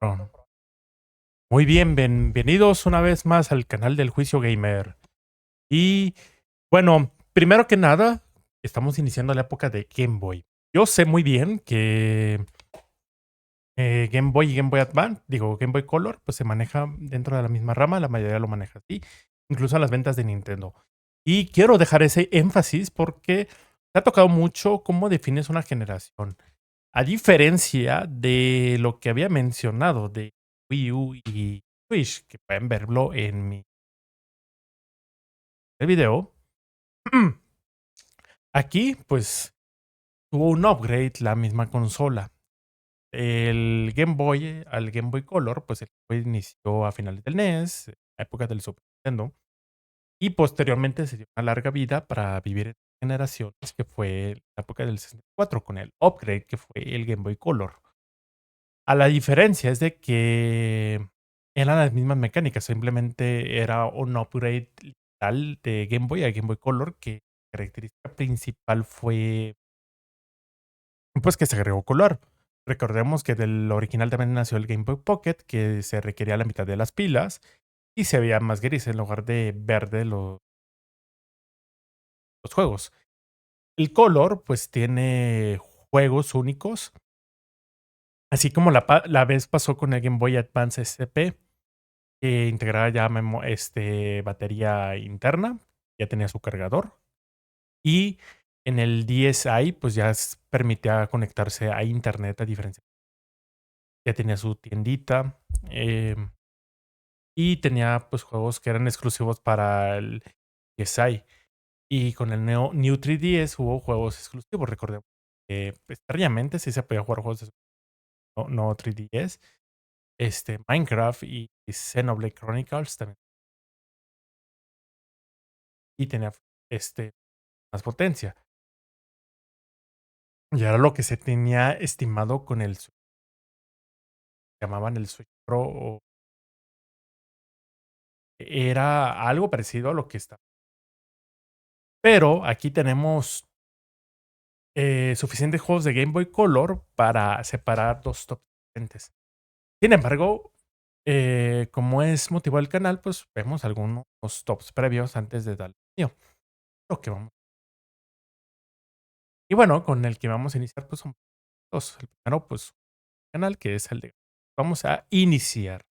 Oh, muy bien, bienvenidos una vez más al canal del Juicio Gamer. Y bueno, primero que nada, estamos iniciando la época de Game Boy. Yo sé muy bien que Game Boy y Game Boy Advance, digo Game Boy Color, pues se maneja dentro de la misma rama, la mayoría lo maneja así, incluso las ventas de Nintendo. Y quiero dejar ese énfasis porque te ha tocado mucho cómo defines una generación. A diferencia de lo que había mencionado de Wii U y Switch, que pueden verlo en mi video, aquí pues tuvo un upgrade la misma consola. El Game Boy al Game Boy Color, pues el Game Boy inició a finales del NES, a época del Super Nintendo, y posteriormente se dio una larga vida para vivir en generaciones, que fue la época del 64, con el upgrade que fue el Game Boy Color. A la diferencia es de que eran las mismas mecánicas, simplemente era un upgrade literal de Game Boy a Game Boy Color, que la característica principal fue pues que se agregó color. Recordemos que del original también nació el Game Boy Pocket, que se requería la mitad de las pilas y se veía más gris en lugar de verde los juegos. El Color pues tiene juegos únicos, así como la vez pasó con el Game Boy Advance SP, que integraba ya batería interna, ya tenía su cargador. Y en el DSi, pues ya permitía conectarse a internet a diferencia. Ya tenía su tiendita. Y tenía pues juegos que eran exclusivos para el DSi. Y con el New 3DS hubo juegos exclusivos. Recordemos que extrañamente sí se podía jugar juegos de no 3DS. Minecraft y Xenoblade Chronicles también. Y tenía más potencia. Y era lo que se tenía estimado con el Switch. Llamaban el Switch Pro. Era algo parecido a lo que está. Pero aquí tenemos suficientes juegos de Game Boy Color para separar dos tops diferentes. Sin embargo, como es motivo del canal, pues vemos algunos tops previos antes de dar el mío. Lo que vamos. Y bueno, con el que vamos a iniciar, pues son dos. El primero, pues, canal, que es el de. Vamos a iniciar.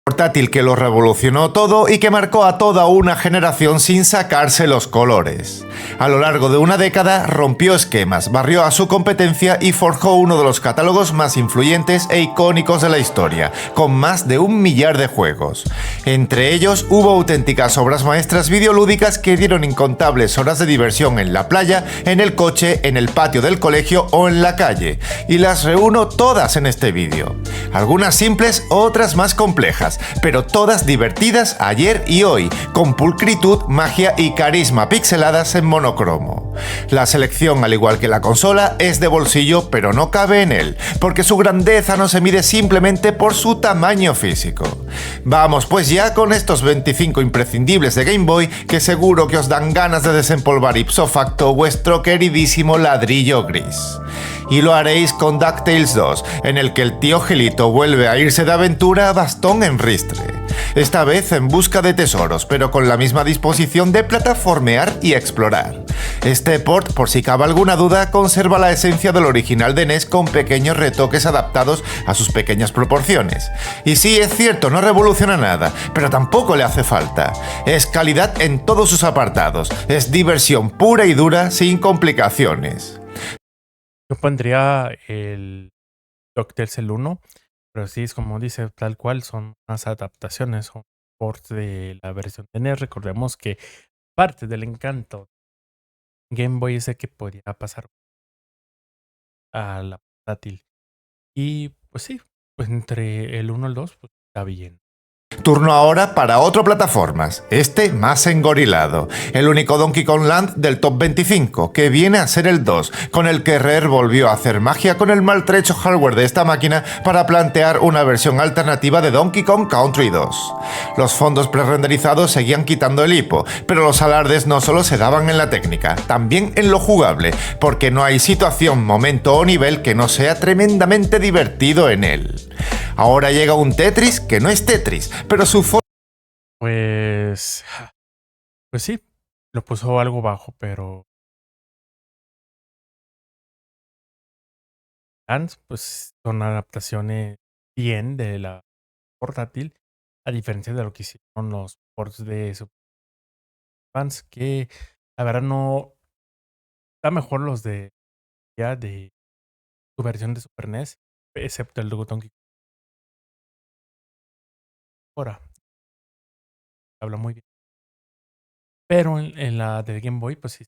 Portátil que lo revolucionó todo y que marcó a toda una generación sin sacarse los colores. A lo largo de una década rompió esquemas, barrió a su competencia y forjó uno de los catálogos más influyentes e icónicos de la historia, con más de 1 millar de juegos. Entre ellos hubo auténticas obras maestras videolúdicas que dieron incontables horas de diversión en la playa, en el coche, en el patio del colegio o en la calle, y las reúno todas en este vídeo. Algunas simples, otras más complejas, pero todas divertidas ayer y hoy, con pulcritud, magia y carisma pixeladas en monocromo. La selección, al igual que la consola, es de bolsillo, pero no cabe en él, porque su grandeza no se mide simplemente por su tamaño físico. Vamos pues ya con estos 25 imprescindibles de Game Boy que seguro que os dan ganas de desempolvar ipso facto vuestro queridísimo ladrillo gris. Y lo haréis con DuckTales 2, en el que el tío Gelito vuelve a irse de aventura a bastón en ristre. Esta vez en busca de tesoros, pero con la misma disposición de plataformear y explorar. Este port, por si cabe alguna duda, conserva la esencia del original de NES con pequeños retoques adaptados a sus pequeñas proporciones. Y sí, es cierto, no revoluciona nada, pero tampoco le hace falta. Es calidad en todos sus apartados, es diversión pura y dura sin complicaciones. Yo pondría el DuckTales el 1, pero sí, es como dice, tal cual, son más adaptaciones, son ports de la versión de NES. Recordemos que parte del encanto de Game Boy es el que podía pasar a la portátil. Y pues sí, pues entre el 1 y el 2, pues está bien. Turno ahora para otro plataformas, este más engorilado, el único Donkey Kong Land del top 25, que viene a ser el 2, con el que Rare volvió a hacer magia con el maltrecho hardware de esta máquina para plantear una versión alternativa de Donkey Kong Country 2. Los fondos prerenderizados seguían quitando el hipo, pero los alardes no solo se daban en la técnica, también en lo jugable, porque no hay situación, momento o nivel que no sea tremendamente divertido en él. Ahora llega un Tetris que no es Tetris, pero su forma Pues, pues sí, lo puso algo bajo, pero pues son adaptaciones bien de la portátil, a diferencia de lo que hicieron los ports de Super Advance, que la verdad no está mejor los de ya de su versión de Super NES, excepto el Donkey Kong. Habla muy bien. Pero en la de Game Boy, pues sí,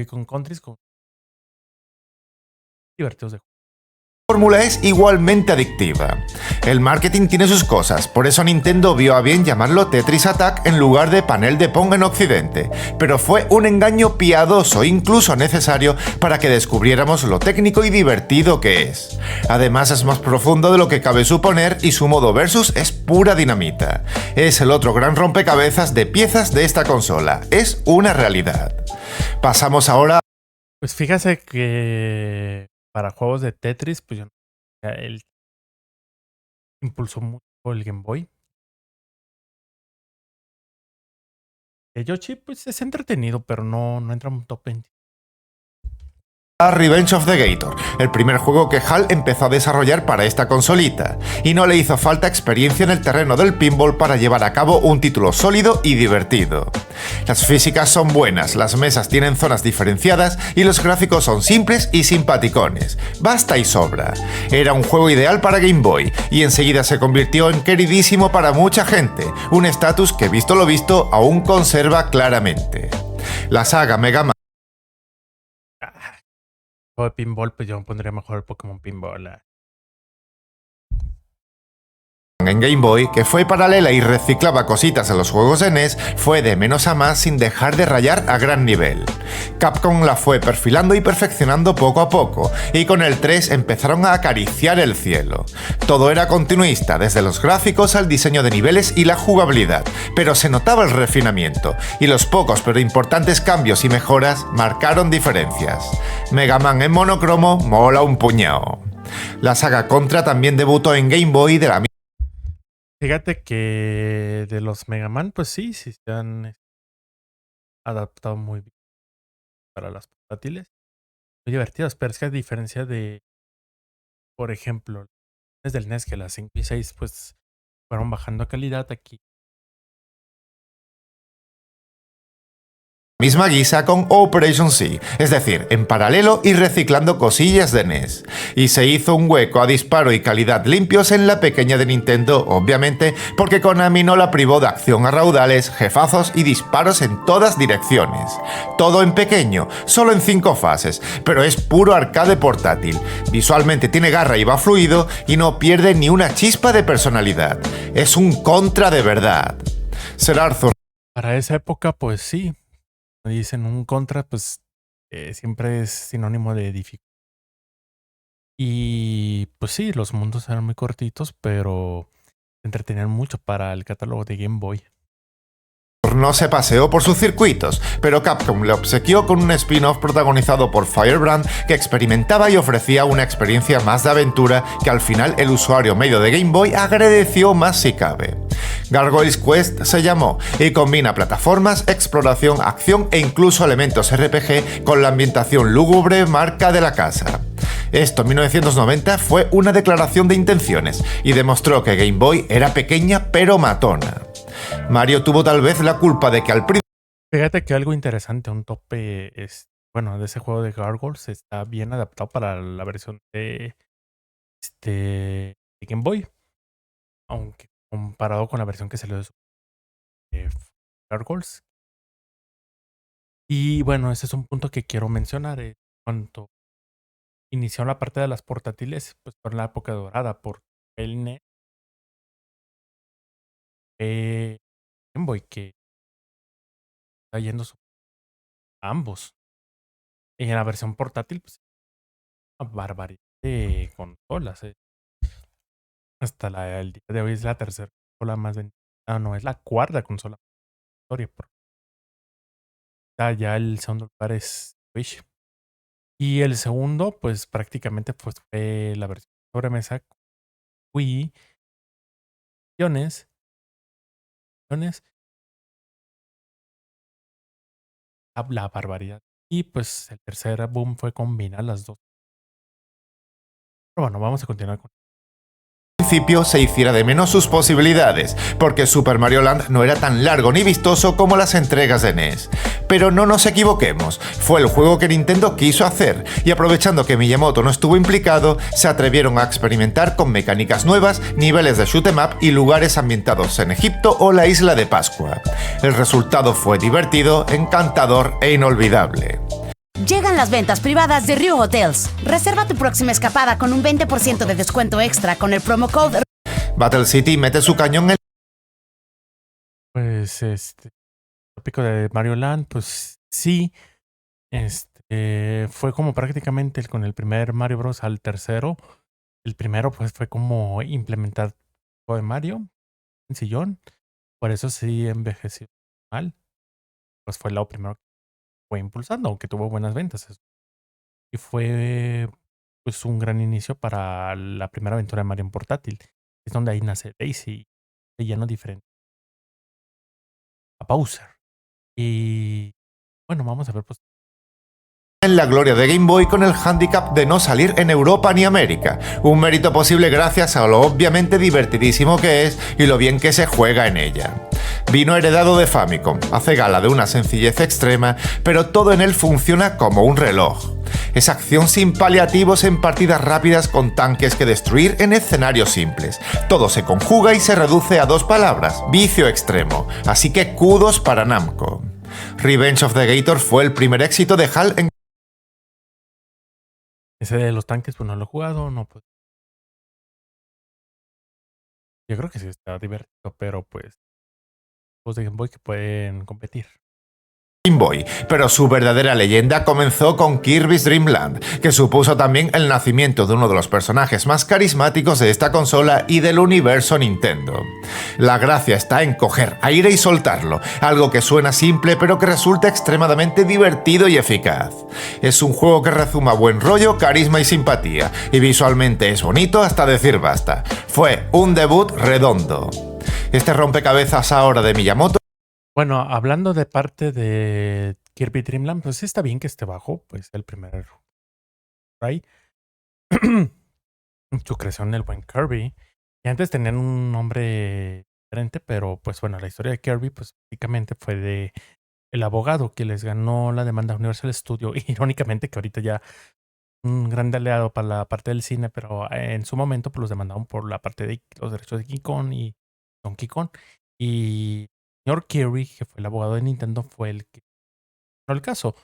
con countries con divertidos de juego. fórmula es igualmente adictiva. El marketing tiene sus cosas, por eso Nintendo vio a bien llamarlo Tetris Attack en lugar de panel de Pong en Occidente, pero fue un engaño piadoso, incluso necesario, para que descubriéramos lo técnico y divertido que es. Además es más profundo de lo que cabe suponer y su modo versus es pura dinamita. Es el otro gran rompecabezas de piezas de esta consola, es una realidad. Pasamos ahora. Pues fíjase que para juegos de Tetris, pues yo él impulsó mucho el Game Boy. El Yoshi, pues es entretenido, pero no entra en un top 20. A Revenge of the Gator, el primer juego que HAL empezó a desarrollar para esta consolita, y no le hizo falta experiencia en el terreno del pinball para llevar a cabo un título sólido y divertido. Las físicas son buenas, las mesas tienen zonas diferenciadas y los gráficos son simples y simpaticones. Basta y sobra. Era un juego ideal para Game Boy y enseguida se convirtió en queridísimo para mucha gente, un estatus que visto lo visto aún conserva claramente. La saga Mega Man Juego de pinball, pues yo pondría mejor el Pokémon Pinball. en Game Boy, que fue paralela y reciclaba cositas a los juegos de NES, fue de menos a más sin dejar de rayar a gran nivel. Capcom la fue perfilando y perfeccionando poco a poco, y con el 3 empezaron a acariciar el cielo. Todo era continuista, desde los gráficos al diseño de niveles y la jugabilidad, pero se notaba el refinamiento, y los pocos pero importantes cambios y mejoras marcaron diferencias. Mega Man en monocromo mola un puñado. La saga Contra también debutó en Game Boy de la. Fíjate que de los Mega Man, pues sí se han adaptado muy bien para las portátiles. Muy divertidas, pero es que a diferencia de, por ejemplo, desde el NES, que las 5 y 6 pues fueron bajando calidad aquí. Misma guisa con Operation C, es decir, en paralelo y reciclando cosillas de NES. Y se hizo un hueco a disparo y calidad limpios en la pequeña de Nintendo, obviamente, porque Konami no la privó de acción a raudales, jefazos y disparos en todas direcciones. Todo en pequeño, solo en 5 fases, pero es puro arcade portátil. Visualmente tiene garra y va fluido y no pierde ni una chispa de personalidad. Es un Contra de verdad. Sir Arthur. Para esa época, pues sí. Dicen un Contra, pues siempre es sinónimo de dificultad. Y pues sí, los mundos eran muy cortitos, pero entretenían mucho para el catálogo de Game Boy. No se paseó por sus circuitos, pero Capcom le obsequió con un spin-off protagonizado por Firebrand que experimentaba y ofrecía una experiencia más de aventura que al final el usuario medio de Game Boy agradeció más si cabe. Gargoyles Quest se llamó y combina plataformas, exploración, acción e incluso elementos RPG con la ambientación lúgubre marca de la casa. Esto en 1990 fue una declaración de intenciones y demostró que Game Boy era pequeña pero matona. Mario tuvo tal vez la culpa de que al principio. Fíjate que algo interesante, un tope bueno, de ese juego de Gargoyles está bien adaptado para la versión de Game Boy, aunque comparado con la versión que salió de Gargoyles. Y bueno, ese es un punto que quiero mencionar. Cuando inició la parte de las portátiles, pues fue en la época dorada, por el Game Boy, que está yendo a ambos. Y en la versión portátil, pues, una barbaridad de consolas. Hasta el día de hoy es la tercera consola más vendida. Ah, no, es la cuarta consola de la historia. Ya el segundo lugar es Switch. Y el segundo, pues prácticamente pues, fue la versión de sobremesa con Wii, opciones, opciones, la barbaridad. Y pues el tercer boom fue combinar las dos. Pero bueno, vamos a continuar con. Principio se hiciera de menos sus posibilidades, porque Super Mario Land no era tan largo ni vistoso como las entregas de NES. Pero no nos equivoquemos, fue el juego que Nintendo quiso hacer, y aprovechando que Miyamoto no estuvo implicado, se atrevieron a experimentar con mecánicas nuevas, niveles de shoot 'em up y lugares ambientados en Egipto o la isla de Pascua. El resultado fue divertido, encantador e inolvidable. Llegan las ventas privadas de Ryu Hotels. Reserva tu próxima escapada con un 20% de descuento extra con el promo code. Battle City mete su cañón en Pues tópico de Mario Land, pues sí, fue como prácticamente con el primer Mario Bros. Al tercero. El primero pues fue como implementar el juego de Mario en sillón. Por eso sí envejeció mal. Pues fue lo primero que fue impulsando, aunque tuvo buenas ventas. Y fue pues un gran inicio para la primera aventura de Mario en portátil. Es donde ahí nace Daisy, villano diferente a Bowser. Y bueno, vamos a ver pues. la gloria de Game Boy con el hándicap de no salir en Europa ni América, un mérito posible gracias a lo obviamente divertidísimo que es y lo bien que se juega en ella. Vino heredado de Famicom, hace gala de una sencillez extrema, pero todo en él funciona como un reloj. Es acción sin paliativos en partidas rápidas con tanques que destruir en escenarios simples. Todo se conjuga y se reduce a dos palabras, vicio extremo, así que kudos para Namco. Revenge of the Gator fue el primer éxito de HAL en Ese de los tanques, pues no lo he jugado, no, pues. Yo creo que sí está divertido, pero pues. Los de Game Boy que pueden competir. Game Boy, pero su verdadera leyenda comenzó con Kirby's Dream Land, que supuso también el nacimiento de uno de los personajes más carismáticos de esta consola y del universo Nintendo. La gracia está en coger aire y soltarlo, algo que suena simple pero que resulta extremadamente divertido y eficaz. Es un juego que rezuma buen rollo, carisma y simpatía, y visualmente es bonito hasta decir basta. Fue un debut redondo. Este rompecabezas ahora de Miyamoto. Bueno, hablando de parte de Kirby Dream Land, pues sí está bien que esté bajo, pues el primer Try. Su creación, el buen Kirby. Y antes tenían un nombre diferente, pero pues bueno, la historia de Kirby, pues básicamente fue de el abogado que les ganó la demanda a Universal Studio. Irónicamente, que ahorita ya un gran aliado para la parte del cine, pero en su momento pues los demandaron por la parte de los derechos de King Kong y Donkey Kong. Y el señor Kirby, que fue el abogado de Nintendo, fue el que ganó el caso.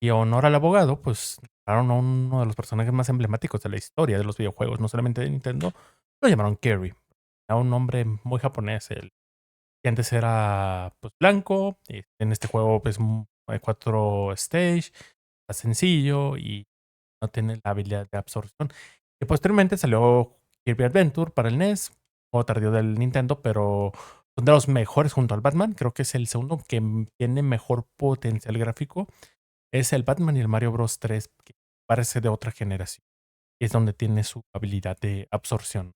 Y honor al abogado, pues llamaron a uno de los personajes más emblemáticos de la historia de los videojuegos, no solamente de Nintendo, lo llamaron Kirby. Era un nombre muy japonés, que antes era pues blanco, y en este juego pues hay 4 stage, está sencillo y no tiene la habilidad de absorción. Y posteriormente salió Kirby Adventure para el NES, juego tardío del Nintendo, pero son de los mejores junto al Batman. Creo que es el segundo que tiene mejor potencial gráfico. Es el Batman y el Mario Bros. 3, que parece de otra generación. Y es donde tiene su habilidad de absorción.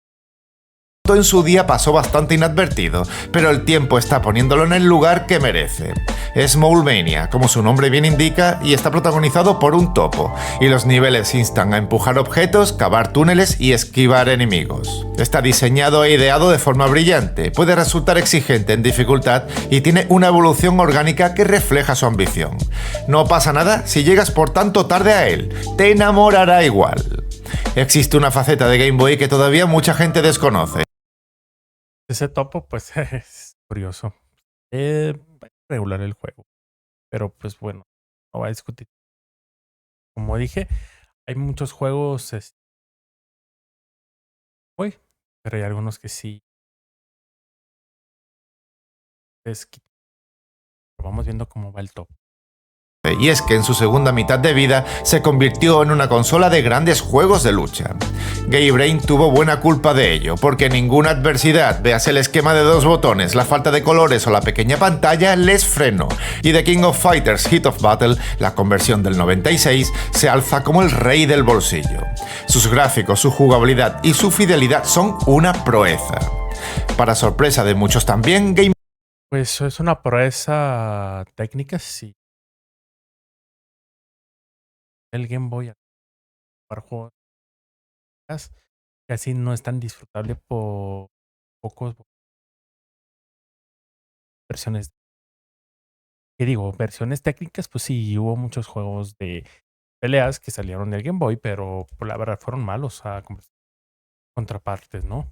En su día pasó bastante inadvertido, pero el tiempo está poniéndolo en el lugar que merece. Es Mowlmania, como su nombre bien indica, y está protagonizado por un topo, y los niveles instan a empujar objetos, cavar túneles y esquivar enemigos. Está diseñado e ideado de forma brillante, puede resultar exigente en dificultad y tiene una evolución orgánica que refleja su ambición. No pasa nada si llegas por tanto tarde a él, te enamorará igual. Existe una faceta de Game Boy que todavía mucha gente desconoce. Ese topo, pues es curioso. Regular el juego. Pero pues bueno, no va a discutir. Como dije, hay muchos juegos hoy, pero hay algunos que sí. Es que vamos viendo cómo va el top. y es que en su segunda mitad de vida se convirtió en una consola de grandes juegos de lucha. Game Brain tuvo buena culpa de ello, porque ninguna adversidad, veas el esquema de 2 botones, la falta de colores o la pequeña pantalla, les frenó, y The King of Fighters Heat of Battle, la conversión del 96, se alza como el rey del bolsillo. Sus gráficos, su jugabilidad y su fidelidad son una proeza. Para sorpresa de muchos también, Game Pues es una proeza técnica, sí. El Game Boy para juegos casi no es tan disfrutable por pocos versiones. ¿Qué digo? Versiones técnicas, pues sí, hubo muchos juegos de peleas que salieron del Game Boy, pero por la verdad fueron malos a contrapartes, ¿no?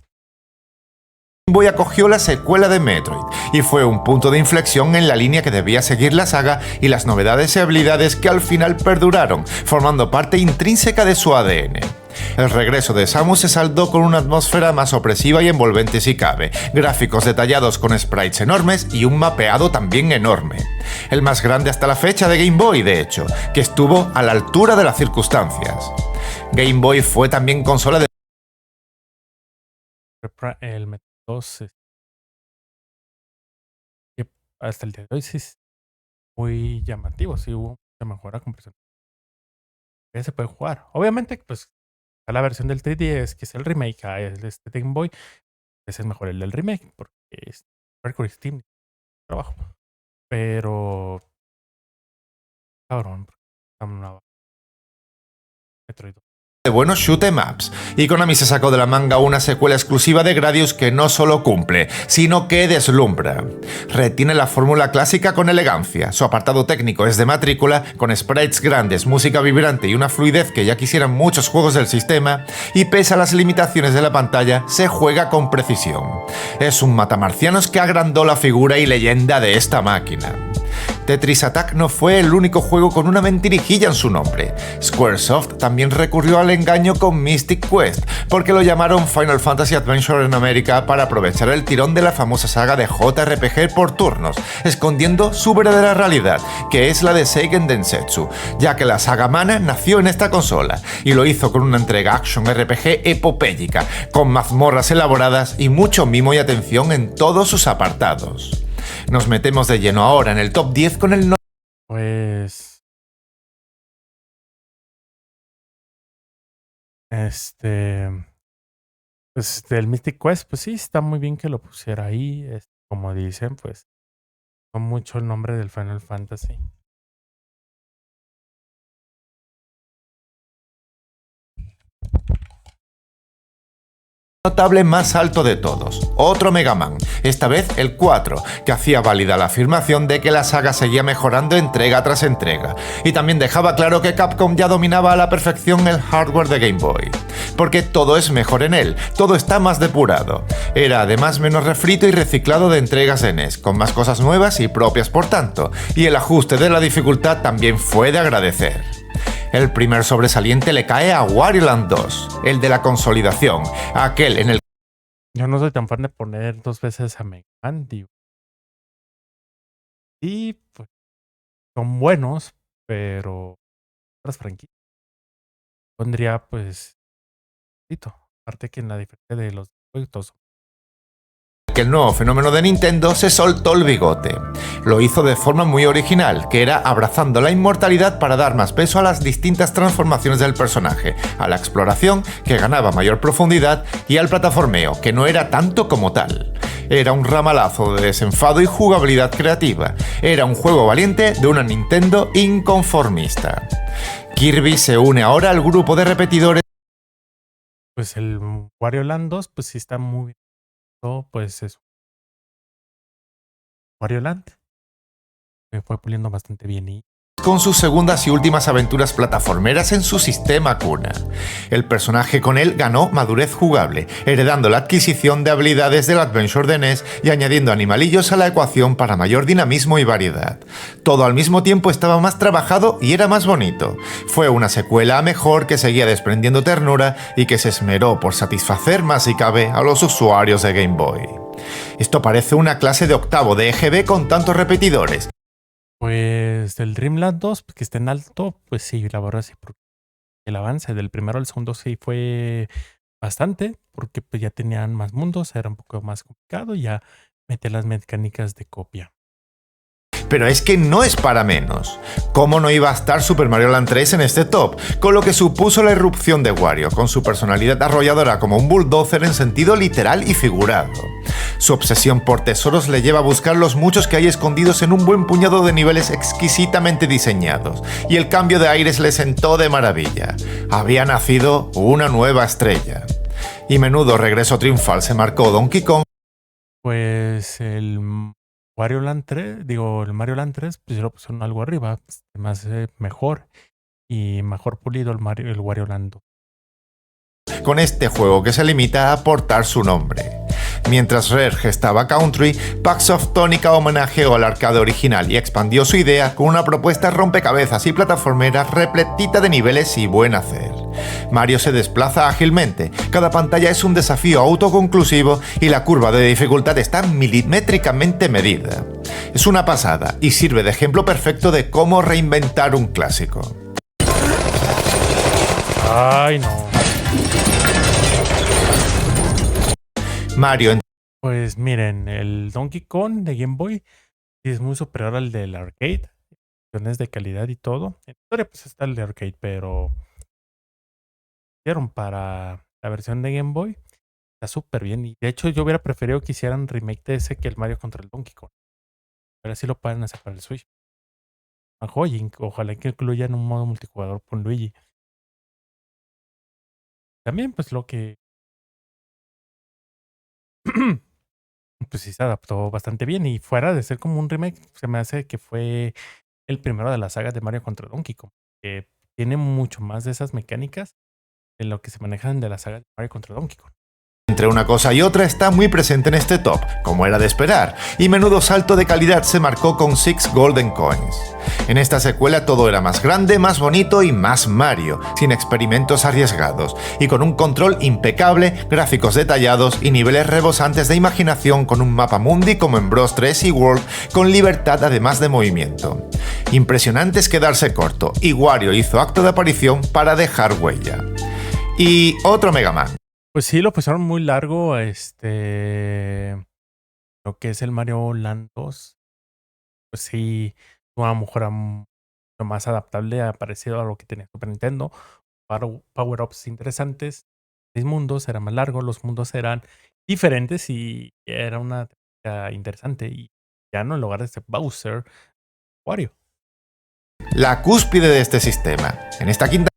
Boy acogió la secuela de Metroid, y fue un punto de inflexión en la línea que debía seguir la saga y las novedades y habilidades que al final perduraron, formando parte intrínseca de su ADN. El regreso de Samus se saldó con una atmósfera más opresiva y envolvente si cabe, gráficos detallados con sprites enormes y un mapeado también enorme. El más grande hasta la fecha de Game Boy, de hecho, que estuvo a la altura de las circunstancias. Game Boy fue también consola de El Metroid 2, que hasta el día de hoy sí es muy llamativo, sí hubo mucha mejora con personas. Ya se puede jugar. Obviamente, pues está la versión del 3DS, que es el remake, el de este Game Boy. Ese es mejor el del remake, porque es Mercury Steam trabajo. Pero cabrón, está una Metroid. buenos shoot 'em ups, y Konami se sacó de la manga una secuela exclusiva de Gradius que no solo cumple, sino que deslumbra. Retiene la fórmula clásica con elegancia, su apartado técnico es de matrícula, con sprites grandes, música vibrante y una fluidez que ya quisieran muchos juegos del sistema, y pese a las limitaciones de la pantalla, se juega con precisión. Es un matamarcianos que agrandó la figura y leyenda de esta máquina. Tetris Attack no fue el único juego con una mentirijilla en su nombre. Squaresoft también recurrió al engaño con Mystic Quest, porque lo llamaron Final Fantasy Adventure en América para aprovechar el tirón de la famosa saga de JRPG por turnos, escondiendo su verdadera realidad, que es la de Seiken Densetsu, ya que la saga Mana nació en esta consola, y lo hizo con una entrega action RPG epopélica, con mazmorras elaboradas y mucho mimo y atención en todos sus apartados. Nos metemos de lleno ahora en el top 10 con el Pues pues del Mystic Quest, pues sí, está muy bien que lo pusiera ahí. Como dicen, pues no mucho el nombre del Final Fantasy. notable más alto de todos, otro Mega Man, esta vez el 4, que hacía válida la afirmación de que la saga seguía mejorando entrega tras entrega, y también dejaba claro que Capcom ya dominaba a la perfección el hardware de Game Boy, porque todo es mejor en él, todo está más depurado. Era además menos refrito y reciclado de entregas de NES, con más cosas nuevas y propias por tanto, y el ajuste de la dificultad también fue de agradecer. El primer sobresaliente le cae a Wario Land 2, el de la consolidación, aquel en el Yo no soy tan fan de poner 2 veces a Mega Man, digo. Y pues son buenos, pero otras franquicias. Pondría pues aparte que en la diferencia de los juegos que el nuevo fenómeno de Nintendo se soltó el bigote. Lo hizo de forma muy original, que era abrazando la inmortalidad para dar más peso a las distintas transformaciones del personaje, a la exploración, que ganaba mayor profundidad, y al plataformeo, que no era tanto como tal. Era un ramalazo de desenfado y jugabilidad creativa. Era un juego valiente de una Nintendo inconformista. Kirby se une ahora al grupo de repetidores. Pues el Wario Land 2, pues sí está muy bien. Pues es Wario Land. Me fue puliendo bastante bien y Con sus segundas y últimas aventuras plataformeras en su sistema cuna. El personaje con él ganó madurez jugable, heredando la adquisición de habilidades del Adventure de NES y añadiendo animalillos a la ecuación para mayor dinamismo y variedad. Todo al mismo tiempo estaba más trabajado y era más bonito. Fue una secuela a mejor que seguía desprendiendo ternura y que se esmeró por satisfacer más si cabe a los usuarios de Game Boy. Esto parece una clase de octavo de EGB con tantos repetidores. Pues el Dreamland 2, pues, que esté en alto, pues sí, la verdad sí, porque el avance del primero al segundo sí fue bastante, porque pues ya tenían más mundos, era un poco más complicado y ya meter las mecánicas de copia. Pero es que no es para menos. ¿Cómo no iba a estar Super Mario Land 3 en este top? Con lo que supuso la irrupción de Wario, con su personalidad arrolladora como un bulldozer en sentido literal y figurado. Su obsesión por tesoros le lleva a buscar los muchos que hay escondidos en un buen puñado de niveles exquisitamente diseñados, y el cambio de aires le sentó de maravilla. Había nacido una nueva estrella. Y menudo regreso triunfal se marcó Donkey Kong. Pues el el Mario Land 3, pues ya lo pusieron algo arriba, pues, se me hace mejor y mejor pulido el Wario Land 2. Con este juego que se limita a portar su nombre. Mientras Rare gestaba Country, Packsoft tónica homenajeó al arcade original y expandió su idea con una propuesta rompecabezas y plataformera repletita de niveles y buen hacer. Mario se desplaza ágilmente, cada pantalla es un desafío autoconclusivo y la curva de dificultad está milimétricamente medida. Es una pasada y sirve de ejemplo perfecto de cómo reinventar un clásico. Ay, no. Mario Pues miren, el Donkey Kong de Game Boy sí es muy superior al del arcade. Cuestiones de calidad y todo. En historia, pues está el de arcade, pero hicieron para la versión de Game Boy. Está súper bien. Y de hecho, yo hubiera preferido que hicieran remake de ese que el Mario contra el Donkey Kong. Pero así lo pueden hacer para el Switch. Una joya, ojalá que incluyan un modo multijugador con Luigi. También, pues lo que. Pues sí se adaptó bastante bien. Y fuera de ser como un remake, se me hace que fue el primero de la saga de Mario contra Donkey Kong. Que tiene mucho más de esas mecánicas de lo que se manejan de la saga de Mario contra Donkey Kong. entre una cosa y otra está muy presente en este top, como era de esperar, y menudo salto de calidad se marcó con 6 Golden Coins. En esta secuela todo era más grande, más bonito y más Mario, sin experimentos arriesgados, y con un control impecable, gráficos detallados y niveles rebosantes de imaginación con un mapa mundi como en Bros 3 y World, con libertad además de movimiento. Impresionante es quedarse corto, y Wario hizo acto de aparición para dejar huella. Y otro Mega Man. Pues sí, lo pusieron muy largo, lo que es el Mario Land 2. Pues sí, una mejora mucho más adaptable, parecido a lo que tenía Super Nintendo. Power-ups interesantes. 6 mundos, era más largo, los mundos eran diferentes y era una técnica interesante. Y ya no en lugar de ser Bowser, Wario. La cúspide de este sistema. En esta quinta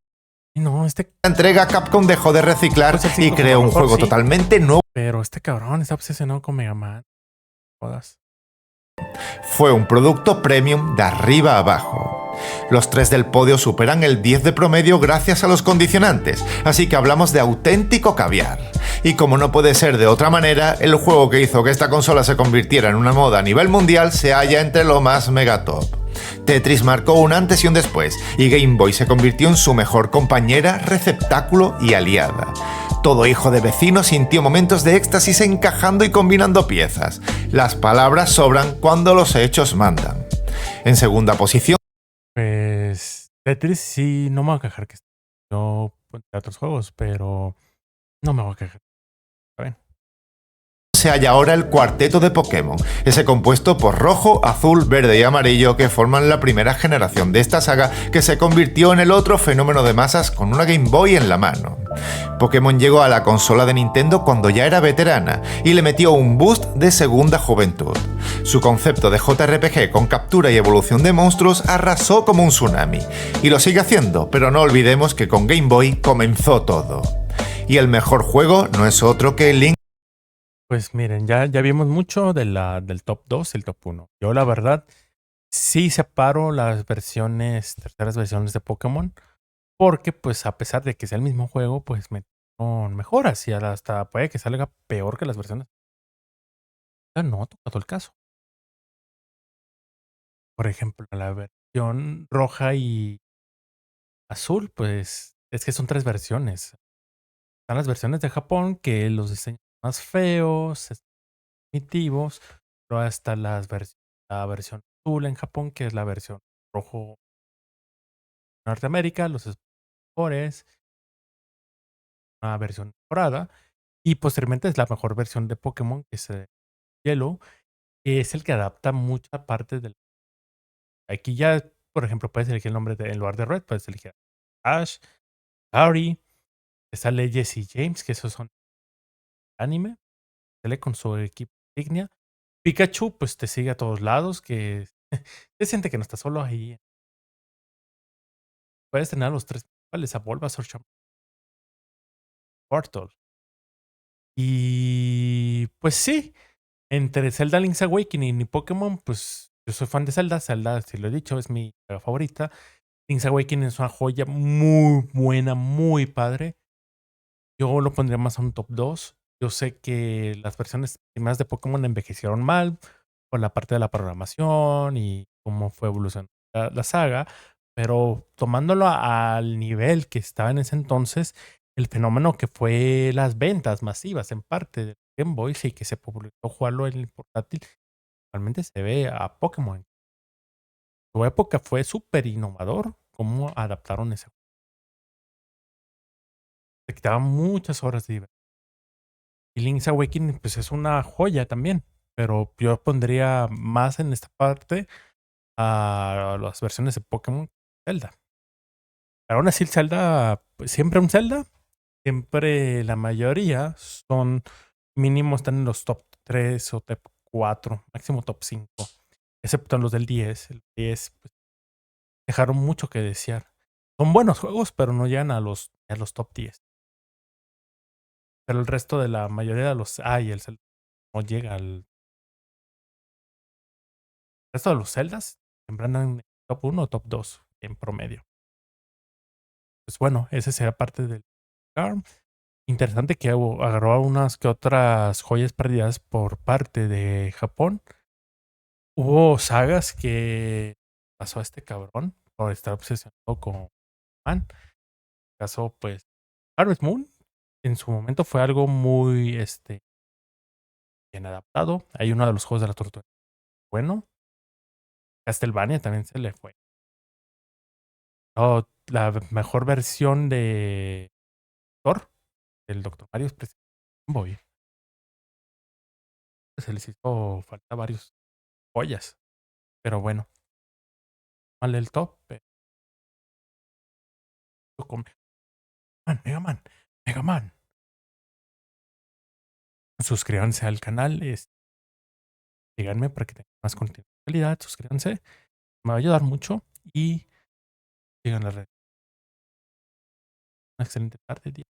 Y no, entrega, Capcom dejó de reciclar Pues el y 5 a creó lo un mejor juego sí, totalmente nuevo. pero este cabrón está obsesionado con Mega Man. Jodas. Fue un producto premium de arriba a abajo. Los 3 del podio superan el 10 de promedio gracias a los condicionantes, así que hablamos de auténtico caviar. Y como no puede ser de otra manera, el juego que hizo que esta consola se convirtiera en una moda a nivel mundial se halla entre lo más megatop. Tetris marcó un antes y un después, y Game Boy se convirtió en su mejor compañera, receptáculo y aliada. Todo hijo de vecino sintió momentos de éxtasis encajando y combinando piezas. Las palabras sobran cuando los hechos mandan. En segunda posición, Pues Tetris sí, no me voy a quejar que yo entre otros juegos, pero no me voy a quejar. Está bien. se halla ahora el cuarteto de Pokémon, ese compuesto por rojo, azul, verde y amarillo que forman la primera generación de esta saga que se convirtió en el otro fenómeno de masas con una Game Boy en la mano. Pokémon llegó a la consola de Nintendo cuando ya era veterana y le metió un boost de segunda juventud. Su concepto de JRPG con captura y evolución de monstruos arrasó como un tsunami, y lo sigue haciendo, pero no olvidemos que con Game Boy comenzó todo. Y el mejor juego no es otro que Link. Pues miren, ya vimos mucho del top 2 y el top 1. Yo la verdad sí separo las terceras versiones de Pokémon, porque pues a pesar de que sea el mismo juego, pues metieron mejoras y hasta puede que salga peor que las versiones. No, toca todo el caso. Por ejemplo, la versión roja y azul, pues es que son 3 versiones. Están las versiones de Japón que los diseños más feos, primitivos, pero hasta la versión azul en Japón, que es la versión rojo en Norteamérica, los espores, una versión dorada. Y posteriormente es la mejor versión de Pokémon, que es Yellow, que es el que adapta mucha parte del. Aquí ya, por ejemplo, puedes elegir el nombre en lugar de Red, puedes elegir Ash, Harry, te sale Jesse James, que esos son anime, sale con su equipo insignia. Pikachu, pues te sigue a todos lados, que se siente que no está solo ahí. Puedes tener a los tres principales, a Bulbasaur, Charmander, Squirtle. Y pues sí, entre Zelda Link's Awakening y Pokémon, pues yo soy fan de Zelda. Zelda, si lo he dicho, es mi saga favorita. Link's Awakening es una joya muy buena, muy padre. Yo lo pondría más a un top 2. Yo sé que las versiones primeras de Pokémon envejecieron mal por la parte de la programación y cómo fue evolucionando la saga, pero tomándolo al nivel que estaba en ese entonces, el fenómeno que fue las ventas masivas en parte de Game Boy y que se popularizó jugarlo en el portátil, realmente se ve a Pokémon. Su época fue súper innovador cómo adaptaron ese juego. Se quitaban muchas horas de diversión. Y Link's Awakening, pues es una joya también. Pero yo pondría más en esta parte a las versiones de Pokémon Zelda. Pero aún así, el Zelda, pues siempre un Zelda, siempre la mayoría son mínimo están en los top 3 o top 4, máximo top 5, excepto en los del 10. El 10 pues, dejaron mucho que desear. Son buenos juegos, pero no llegan a los top 10. Pero el resto de la mayoría de los. Y el Zelda no llega al. El resto de los Zeldas siempre andan en top 1 o top 2 en promedio. Pues bueno, ese será parte del ARM. Interesante que agarró unas que otras joyas perdidas por parte de Japón. Hubo sagas que pasó a este cabrón por estar obsesionado con Man. En caso, pues, Harvest Moon en su momento fue algo muy bien adaptado. Hay uno de los juegos de la tortuga. Bueno, Castlevania también se le fue. Oh, la mejor versión de Thor, el Doctor Mario, es precisamente Game Boy. Se les hizo falta varios joyas. Pero bueno, mal el top. Pero con Mega Man, Mega Man. Suscríbanse al canal. Síganme para que tengan más contenido de calidad. Suscríbanse. Me va a ayudar mucho. Y sigan las redes. Una excelente tarde, día.